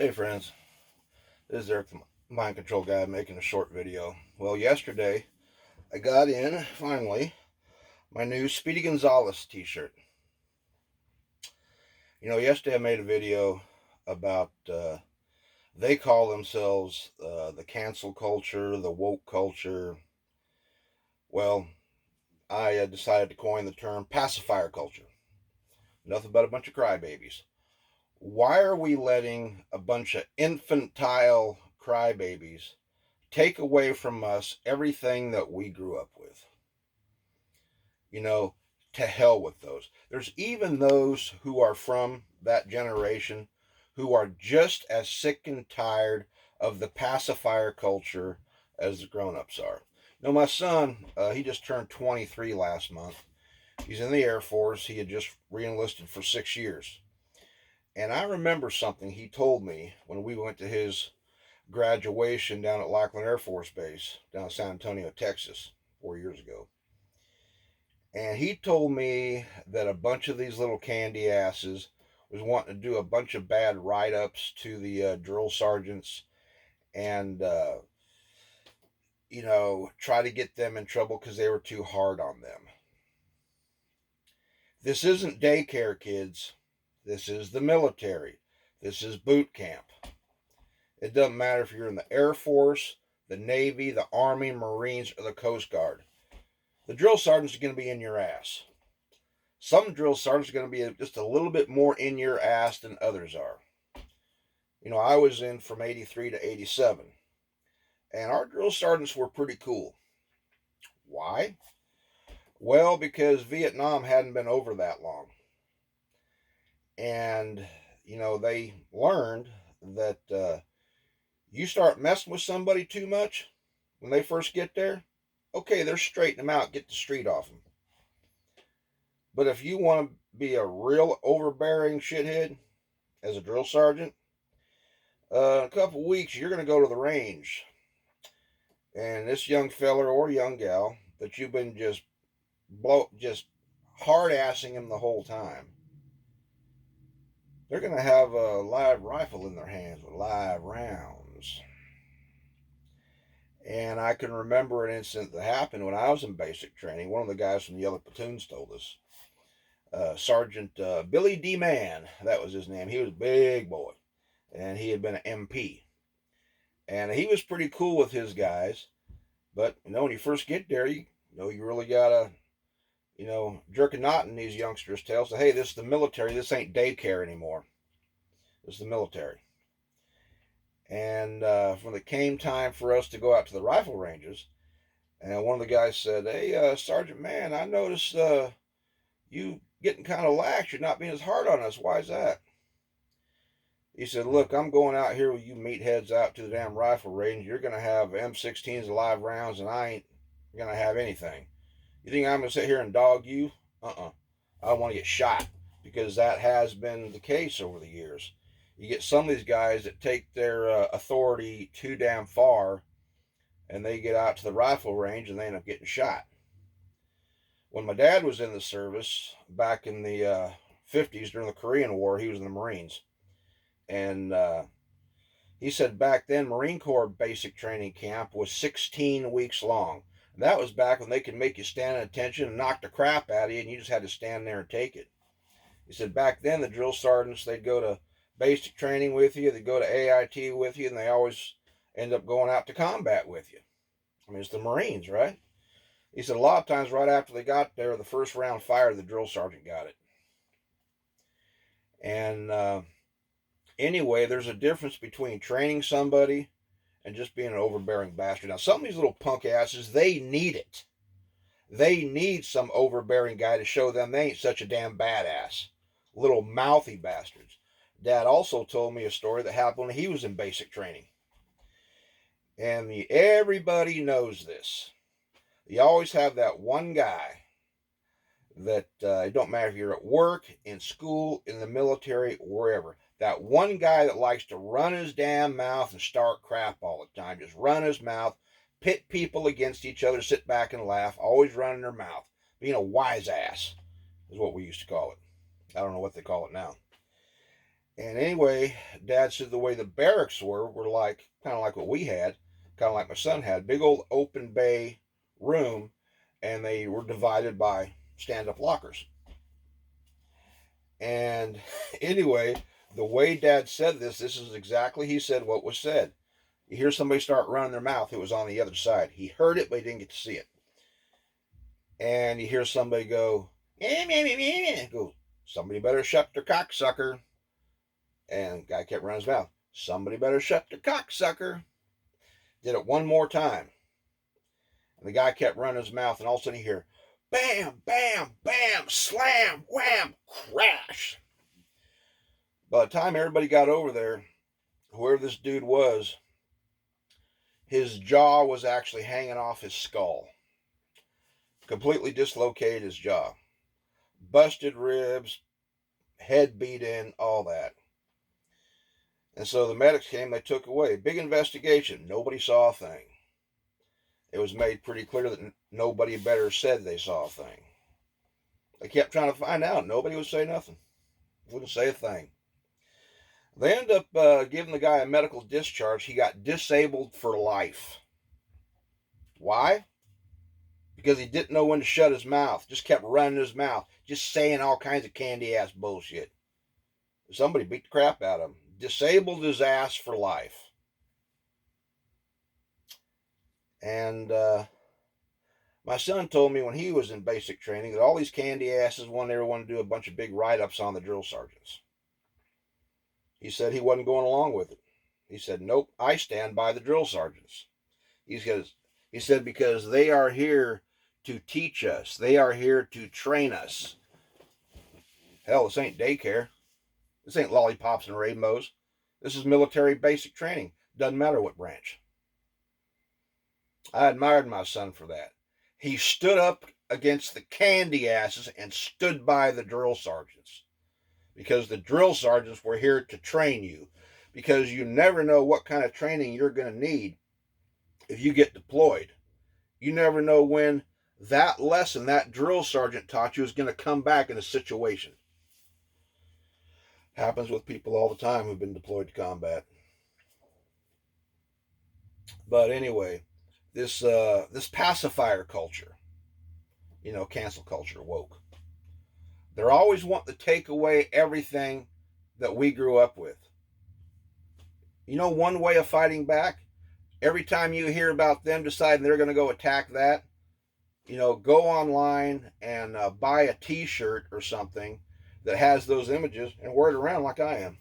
Hey friends, this is Eric the Mind Control Guy making a short video. Well, yesterday I got in, finally, my new Speedy Gonzales t-shirt. Yesterday I made a video about, they call themselves the cancel culture, the woke culture. Well, I decided to coin the term pacifier culture. Nothing but a bunch of crybabies. Why are we letting a bunch of infantile crybabies take away from us everything that we grew up with? To hell with those. There's even those who are from that generation who are just as sick and tired of the pacifier culture as the grown-ups are. My son, he just turned 23 last month. He's in the Air Force. He had just re-enlisted for 6 years. And I remember something he told me when we went to his graduation down at Lackland Air Force Base, down in San Antonio, Texas, 4 years ago. And he told me that a bunch of these little candy asses was wanting to do a bunch of bad write-ups to the drill sergeants and, try to get them in trouble because they were too hard on them. This isn't daycare, kids. This is the military. This is boot camp. It doesn't matter if you're in the Air Force, the Navy, the Army, Marines, or the Coast Guard. The drill sergeants are going to be in your ass. Some drill sergeants are going to be just a little bit more in your ass than others are. I was in from 83 to 87, and our drill sergeants were pretty cool. Why? Well, because Vietnam hadn't been over that long. And, they learned that you start messing with somebody too much when they first get there, okay, they're straightening them out, get the street off them. But if you want to be a real overbearing shithead as a drill sergeant, in a couple weeks you're going to go to the range, and this young feller or young gal that you've been just hard assing him the whole time, they're going to have a live rifle in their hands with live rounds. And I can remember an incident that happened when I was in basic training. One of the guys from the other platoons told us. Sergeant Billy D. Mann, that was his name. He was a big boy, and he had been an MP. And he was pretty cool with his guys. But, when you first get there, you really got to, jerk a knot in these youngsters' tails. Say, hey, this is the military. This ain't daycare anymore. This is the military. And when it came time for us to go out to the rifle ranges, and one of the guys said, hey, Sergeant Mann, I noticed you getting kind of lax. You're not being as hard on us. Why is that? He said, look, I'm going out here with you meatheads out to the damn rifle range. You're going to have M16s and live rounds, and I ain't going to have anything. You think I'm going to sit here and dog you? I don't want to get shot, because that has been the case over the years. You get some of these guys that take their authority too damn far, and they get out to the rifle range and they end up getting shot. When my dad was in the service back in the 50s during the Korean War, he was in the Marines. And he said back then Marine Corps basic training camp was 16 weeks long. And that was back when they could make you stand at attention and knock the crap out of you, and you just had to stand there and take it. He said back then the drill sergeants, they'd go to basic training with you, they'd go to AIT with you, and they always end up going out to combat with you. I mean, it's the Marines, right? He said a lot of times right after they got there, the first round fired, the drill sergeant got it. And anyway, there's a difference between training somebody and just being an overbearing bastard. Now, some of these little punk asses, they need it. They need some overbearing guy to show them they ain't such a damn badass. Little mouthy bastards. Dad also told me a story that happened when he was in basic training. And everybody knows this. You always have that one guy that, it don't matter if you're at work, in school, in the military, wherever. That one guy that likes to run his damn mouth and start crap all the time. Just run his mouth, pit people against each other, sit back and laugh, always running their mouth. Being a wise ass is what we used to call it. I don't know what they call it now. And anyway, Dad said the way the barracks were like kind of like what we had, kind of like my son had, big old open bay room, and they were divided by stand-up lockers. And anyway, the way Dad said this is exactly he said what was said. You hear somebody start running their mouth, it was on the other side. He heard it, but he didn't get to see it. And you hear somebody go, go, somebody better shut their cocksucker. And the guy kept running his mouth. Somebody better shut their cocksucker. Did it one more time. And the guy kept running his mouth, and all of a sudden you hear, bam, bam, bam, slam, wham, crash. By the time everybody got over there, whoever this dude was, his jaw was actually hanging off his skull. Completely dislocated his jaw. Busted ribs, head beat in, all that. And so the medics came, they took away. Big investigation. Nobody saw a thing. It was made pretty clear that nobody better said they saw a thing. They kept trying to find out. Nobody would say nothing. Wouldn't say a thing. They ended up giving the guy a medical discharge. He got disabled for life. Why? Because he didn't know when to shut his mouth. Just kept running his mouth. Just saying all kinds of candy-ass bullshit. Somebody beat the crap out of him. Disabled his ass for life. And my son told me when he was in basic training that all these candy asses wanted everyone to do a bunch of big write-ups on the drill sergeants. He said he wasn't going along with it. He said, nope, I stand by the drill sergeants. He said because they are here to teach us. They are here to train us. Hell, this ain't daycare. This ain't lollipops and rainbows. This is military basic training. Doesn't matter what branch. I admired my son for that. He stood up against the candy asses and stood by the drill sergeants. Because the drill sergeants were here to train you. Because you never know what kind of training you're going to need if you get deployed. You never know when that lesson that drill sergeant taught you is going to come back in a situation. Happens with people all the time who've been deployed to combat. But anyway, this pacifier culture, cancel culture, woke. They're always wanting to take away everything that we grew up with. One way of fighting back, every time you hear about them deciding they're going to go attack that, go online and buy a t-shirt or something that has those images and wear it around like I am.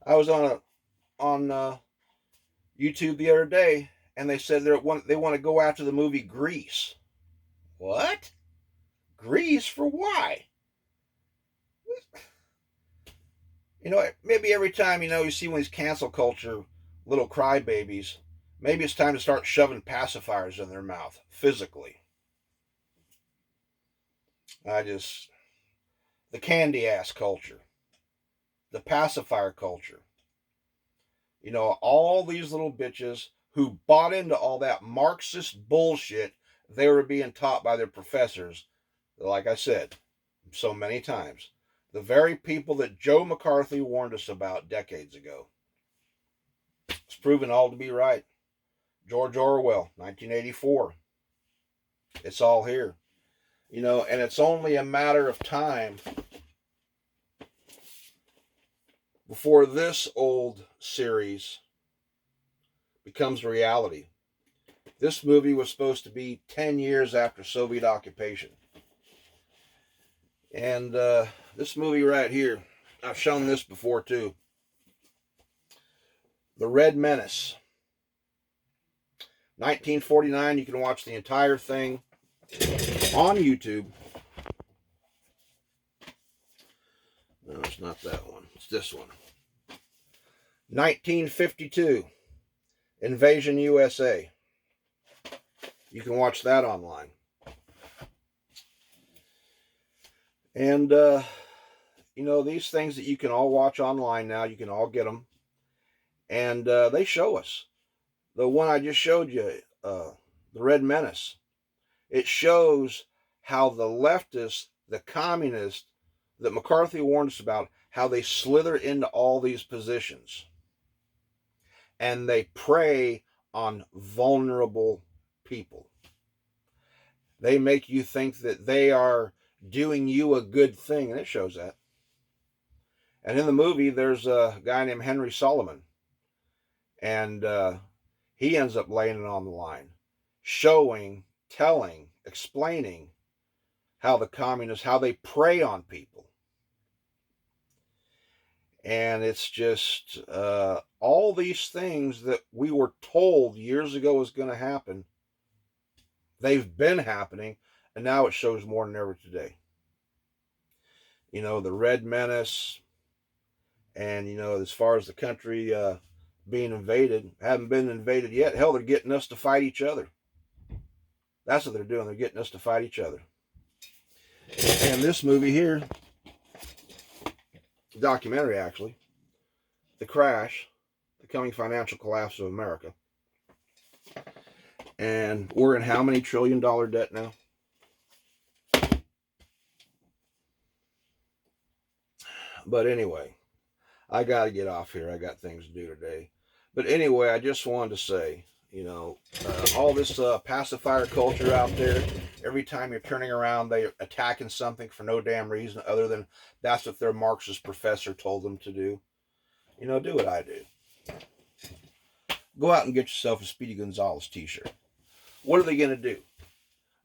I was on YouTube the other day, and they said they want to go after the movie Grease. What? Grease for why? Maybe every time you see one of these cancel culture little crybabies, maybe it's time to start shoving pacifiers in their mouth physically. The candy ass culture, the pacifier culture. All these little bitches who bought into all that Marxist bullshit they were being taught by their professors, like I said so many times, the very people that Joe McCarthy warned us about decades ago. It's proven all to be right. George Orwell, 1984. It's all here. And it's only a matter of time before this old series becomes reality. This movie was supposed to be 10 years after Soviet occupation. And this movie right here, I've shown this before too. The Red Menace. 1949, you can watch the entire thing on YouTube. No, it's not that one. It's this one. 1952, Invasion USA. You can watch that online. And, these things that you can all watch online now, you can all get them. And they show us. The one I just showed you, The Red Menace. It shows how the leftists, the communists that McCarthy warned us about, how they slither into all these positions and they prey on vulnerable people. They make you think that they are doing you a good thing, and it shows that. And in the movie, there's a guy named Henry Solomon, and he ends up laying it on the line, showing, telling, explaining how the communists, how they prey on people. And it's just all these things that we were told years ago was going to happen. They've been happening, and now it shows more than ever today. You know, the Red Menace, and, you know, as far as the country being invaded, haven't been invaded yet. Hell, they're getting us to fight each other. That's what they're doing. They're getting us to fight each other. And this movie here, documentary actually, The Crash, The Coming Financial Collapse of America. And we're in how many $1 trillion debt now? But anyway, I got to get off here. I got things to do today. But anyway, I just wanted to say, you know, all this pacifier culture out there, every time you're turning around, they're attacking something for no damn reason other than that's what their Marxist professor told them to do. You know, do what I do. Go out and get yourself a Speedy Gonzales t-shirt. What are they going to do?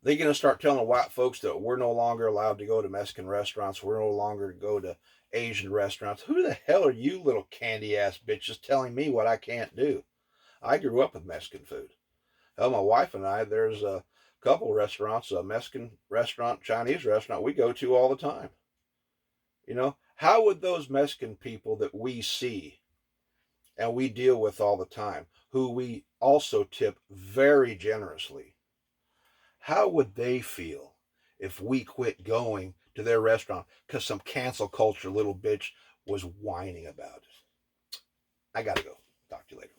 They're going to start telling white folks that we're no longer allowed to go to Mexican restaurants. We're no longer to go to Asian restaurants. Who the hell are you little candy ass bitches telling me what I can't do? I grew up with Mexican food. Hell, my wife and I, there's a couple restaurants, a Mexican restaurant, Chinese restaurant we go to all the time. You know, how would those Mexican people that we see and we deal with all the time, who we also tip very generously, how would they feel if we quit going to their restaurant because some cancel culture little bitch was whining about it? I gotta go. Talk to you later.